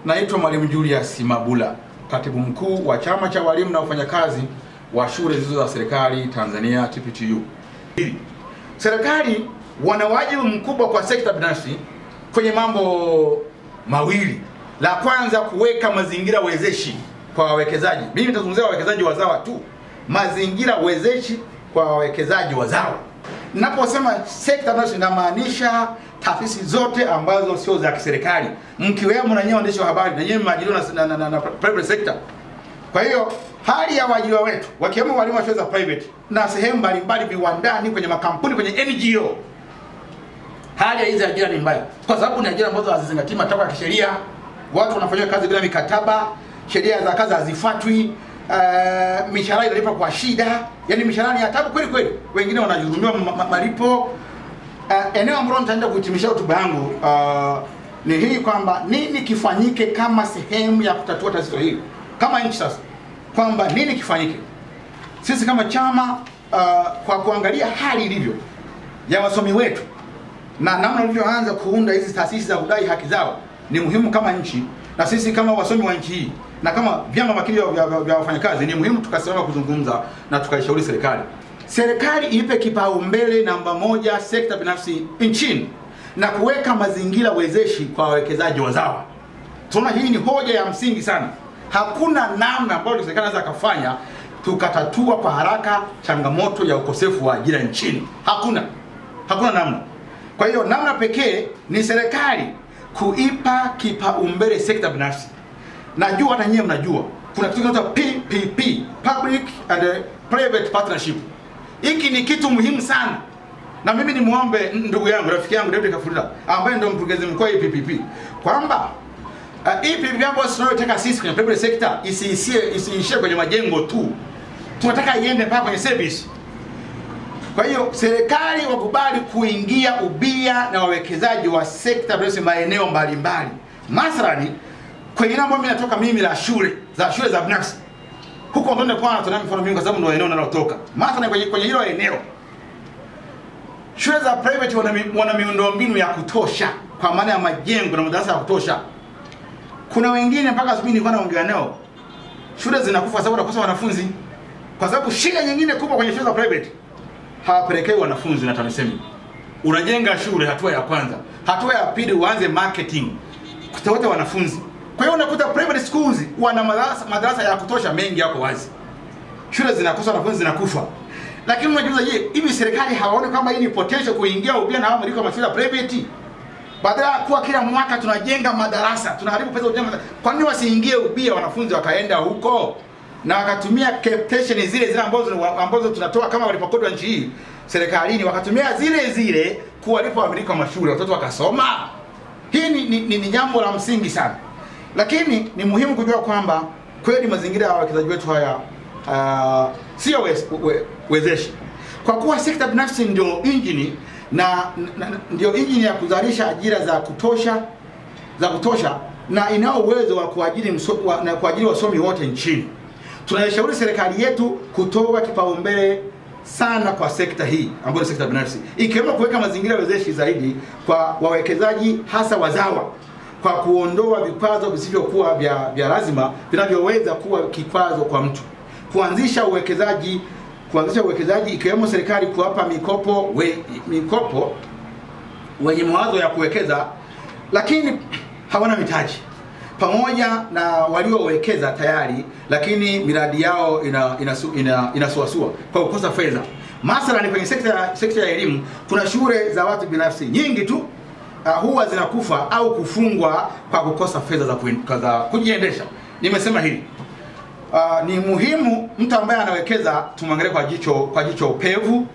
Naitwa Mwalimu Julius Mabula, katibu mkuu wa chama cha walimu na wafanyakazi wa shule zisizo za serikali Tanzania TPTU. Serikali wana wajibu mkubwa kwa sekta binafsi kwenye mambo mawili. La kwanza, kuweka mazingira wezeshi kwa wawekezaji. Mimi nitazungumzia wawekezaji wazawa tu. Mazingira wezeshi kwa wawekezaji wazawa. Ninaposema sekta binafsi namaanisha taasisi zote ambazo sio za kiserikali, mkiwemo na nyinyi waandishi wa habari, na nyinyi mmeajiriwa na private sector. Kwa hiyo hali ya waajiriwa wetu wakiwemo walimu wa shule za private na sehemu mbalimbali, viwandani, kwenye makampuni, kwenye NGO, hali ya hizi ajira ni mbaya, kwa sababu ni ajira ambazo hazizingatii matakwa ya kisheria. Watu wanafanya kazi bila mikataba, sheria za kazi hazifuatwi, mishahara inalipa kwa shida, yani mishahara ni hatabu kweli kweli, wengine wanajurumiwa malipo. Eneo ambalo nitaenda kuhitimisha hotuba yangu ni hii, kwamba nini kifanyike kama sehemu ya kutatua tatizo hili kama nchi sasa, kwamba nini kifanyike. Sisi kama chama kwa kuangalia hali ilivyo ya wasomi wetu na namna walivyoanza kuunda hizi taasisi za kudai haki zao, ni muhimu kama nchi, na sisi kama wasomi wa nchi hii na kama vyama makili vya wafanyakazi, ni muhimu tukasimama kuzungumza na tukaishauri serikali. Serikali ipe kipaumbele namba moja sekta binafsi nchini na kuweka mazingira wezeshi kwa wawekezaji wazawa. Tunaona hii ni hoja ya msingi sana. Hakuna namna ambayo serikali inaweza kufanya tukatatua kwa haraka changamoto ya ukosefu wa ajira nchini. Hakuna namna. Kwa hiyo namna pekee ni serikali kuipa kipaumbele sekta binafsi. Najua hata nyinyi mnajua kuna kitu kinaitwa PPP, Public and Private Partnership. Hiki ni kitu muhimu sana. Na mimi ni muombe ndugu yangu, rafiki yangu David Kafurila, ambaye ndio mkurugenzi mkuu wa PPP, kwamba hii PPP ambayo tunayotaka sisi kwenye private sector isiishie kwenye majengo tu. Tunataka iende mpaka kwenye service. Kwa hiyo serikali wakubali kuingia ubia na wawekezaji wa sekta binafsi maeneo mbalimbali. Mathalani kwenye eneo ambalo natoka mimi la shule za binafsi, huko ndio kwa tunao mfano mingi, kwa sababu ndio eneo ninalotoka. Mathalani kwenye hilo eneo, shule za private wana miundombinu ya kutosha, kwa maana ya majengo na madarasa ya kutosha. Kuna wengine mpaka asubuhi nilikuwa naongea nao, shule zinakufa sababu wanakosa wanafunzi. Kwa sababu shida nyingine kubwa kwenye shule za private, hawapelekei wanafunzi. Na tanisemi, unajenga shule, hatua ya kwanza, hatua ya pili uanze marketing, kutafuta wanafunzi. Kwa hiyo unakuta private schools wana madarasa ya kutosha, mengi yako wazi, shule zinakosa wanafunzi, zinakufa. Lakini unajiuliza, je, hivi serikali hawaoni kama hii ni potential kuingia ubia na hao mliko mashule ya private? Badala ya kuwa kila mwaka tunajenga madarasa, tunaharibu pesa kujenga madarasa, kwa nini wasiingie ubia wanafunzi wakaenda huko na wakatumia capitation zile ambazo tunatoa kama walipokodi wa nchi hii serikalini, wakatumia zile kuwalipa wamiliki wa mashule, watoto wakasoma? Hii ni jambo la msingi sana. Lakini ni muhimu kujua kwamba kweli mazingira ya wawekezaji wetu haya sio wezeshi, kwa kuwa sekta binafsi ndio injini ndio injini ya kuzalisha ajira za kutosha na inao uwezo wa kuajiri wasomi wote nchini. Tunaishauri serikali yetu kutoa kipaumbele sana kwa sekta hii ambayo ni sekta binafsi, ikiwemo kuweka mazingira wezeshi zaidi kwa wawekezaji hasa wazawa, kwa kuondoa vikwazo visivyokuwa vya lazima vinavyoweza kuwa kikwazo kwa mtu kuanzisha uwekezaji, ikiwemo serikali kuwapa mikopo wenye mawazo ya kuwekeza lakini hawana mitaji, pamoja na waliowekeza tayari lakini miradi yao inasuasua kwa kukosa fedha. Mathalan kwenye sekta ya elimu, kuna shule za watu binafsi nyingi tu huwa zinakufa au kufungwa kwa kukosa fedha za kujiendesha. Nimesema hili ni muhimu mtu ambaye anawekeza tumwangalie kwa jicho pevu